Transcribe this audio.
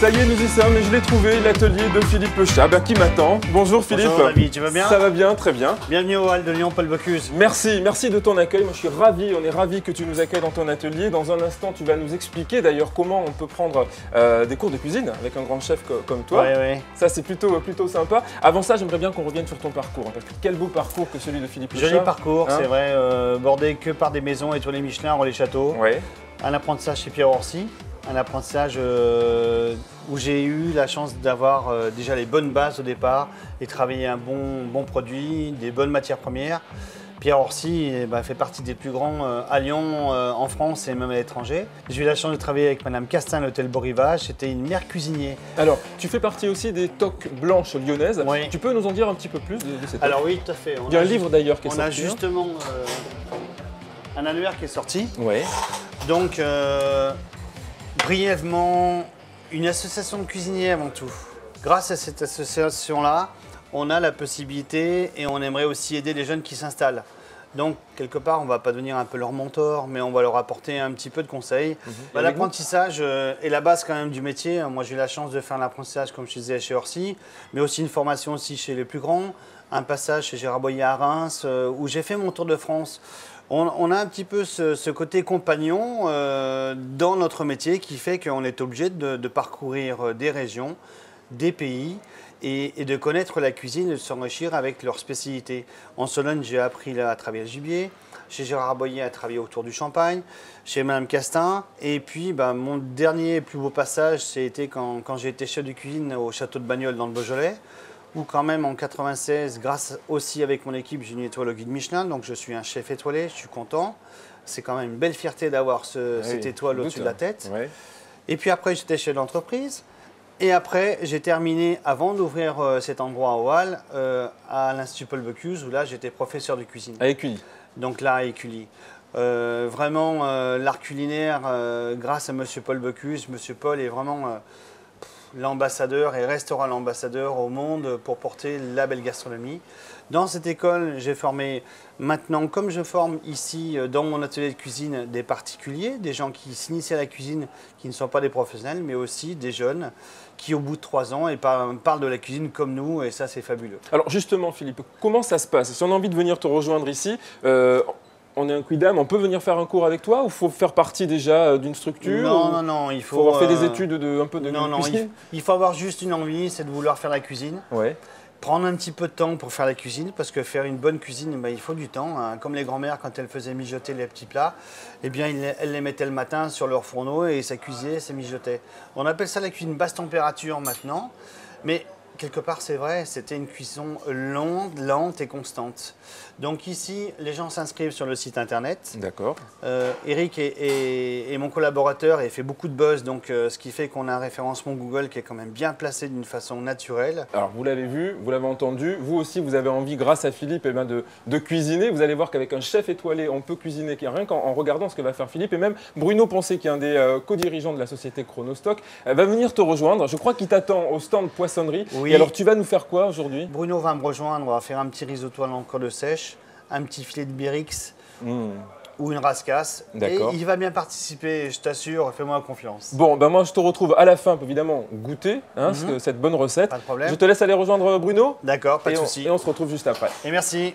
Ça y est, nous y sommes et je l'ai trouvé, l'atelier de Philippe Lechat qui m'attend. Bonjour Philippe. Bonjour David, tu vas bien? Ça va bien, très bien. Bienvenue au Hall de Lyon Paul Bocuse. Merci de ton accueil. Moi je suis ravi, on est ravis que tu nous accueilles dans ton atelier. Dans un instant, tu vas nous expliquer d'ailleurs comment on peut prendre des cours de cuisine avec un grand chef comme toi. Oui. Ça c'est plutôt sympa. Avant ça, j'aimerais bien qu'on revienne sur ton parcours. Parce que quel beau parcours que celui de Philippe Lechat. Joli parcours, hein? C'est vrai, bordé que par des maisons étoilées Michelin, relais châteaux. Ouais. Un apprentissage chez Pierre Orsi. Un apprentissage où j'ai eu la chance d'avoir déjà les bonnes bases au départ et travailler un bon produit, des bonnes matières premières. Pierre Orsi fait partie des plus grands à Lyon, en France et même à l'étranger. J'ai eu la chance de travailler avec Madame Castin à l'hôtel Beau Rivage. C'était une mère cuisinier. Alors, tu fais partie aussi des toques blanches lyonnaises. Oui. Tu peux nous en dire un petit peu plus de ces toques? Alors oui, tout à fait. Il y a un livre d'ailleurs qui est sorti. On a justement un annuaire qui est sorti. Ouais. Donc, brièvement, une association de cuisiniers avant tout. Grâce à cette association-là, on a la possibilité et on aimerait aussi aider les jeunes qui s'installent. Donc, quelque part, on ne va pas devenir un peu leur mentor, mais on va leur apporter un petit peu de conseils. L'apprentissage est la base quand même du métier. Moi, j'ai eu la chance de faire l'apprentissage, comme je disais, chez Orsi, mais aussi une formation aussi chez les plus grands, un passage chez Gérard Boyer à Reims, où j'ai fait mon tour de France. On a un petit peu ce côté compagnon dans notre métier qui fait qu'on est obligé de parcourir des régions, des pays et de connaître la cuisine et de s'enrichir avec leurs spécialités. En Sologne, j'ai appris à travailler le gibier, chez Gérard Boyer à travailler autour du champagne, chez Madame Castin. Et puis mon dernier et plus beau passage, c'était quand j'ai été chef de cuisine au château de Bagnols dans le Beaujolais, où quand même en 96, grâce aussi avec mon équipe, j'ai une étoile au guide Michelin, donc je suis un chef étoilé, je suis content. C'est quand même une belle fierté d'avoir cette étoile au-dessus de la tête. Ouais. Et puis après, j'étais chef d'entreprise. Et après, j'ai terminé, avant d'ouvrir cet endroit au Hall, à l'Institut Paul Bocuse, où là, j'étais professeur de cuisine. À Écully. Donc là, à Écully. Vraiment, l'art culinaire, grâce à Monsieur Paul Bocuse, Monsieur Paul est vraiment l'ambassadeur et restera l'ambassadeur au monde pour porter la belle gastronomie. Dans cette école, j'ai formé maintenant, comme je forme ici dans mon atelier de cuisine, des particuliers, des gens qui s'initient à la cuisine, qui ne sont pas des professionnels, mais aussi des jeunes qui, au bout de 3 ans, parlent de la cuisine comme nous, et ça, c'est fabuleux. Alors justement, Philippe, comment ça se passe? Si on a envie de venir te rejoindre ici, on est un quidam, on peut venir faire un cours avec toi ou il faut faire partie déjà d'une structure? Non, il faut avoir fait des études un peu de cuisine? Il faut avoir juste une envie, c'est de vouloir faire la cuisine. Ouais. Prendre un petit peu de temps pour faire la cuisine, parce que faire une bonne cuisine, il faut du temps. Hein. Comme les grands-mères, quand elles faisaient mijoter les petits plats, elles les mettaient le matin sur leur fourneau et ça cuisait, ça mijotait. On appelle ça la cuisine basse température maintenant, mais quelque part, c'est vrai, c'était une cuisson longue, lente et constante. Donc ici, les gens s'inscrivent sur le site internet. D'accord. Eric est mon collaborateur et fait beaucoup de buzz, donc ce qui fait qu'on a un référencement Google qui est quand même bien placé d'une façon naturelle. Alors vous l'avez vu, vous l'avez entendu, vous aussi vous avez envie, grâce à Philippe, de cuisiner. Vous allez voir qu'avec un chef étoilé, on peut cuisiner, rien qu'en regardant ce que va faire Philippe. Et même Bruno Poncé, qui est un des co-dirigeants de la société Chronostock, va venir te rejoindre. Je crois qu'il t'attend au stand poissonnerie. Oui. Et alors tu vas nous faire quoi aujourd'hui? Bruno va me rejoindre, on va faire un petit risotto à l'encre de sèche, un petit filet de Birix ou une rascasse. Et il va bien participer, je t'assure, fais-moi confiance. Bon, moi je te retrouve à la fin, évidemment, goûter cette bonne recette. Pas de problème. Je te laisse aller rejoindre Bruno. D'accord, pas de souci. Et on se retrouve juste après. Et merci.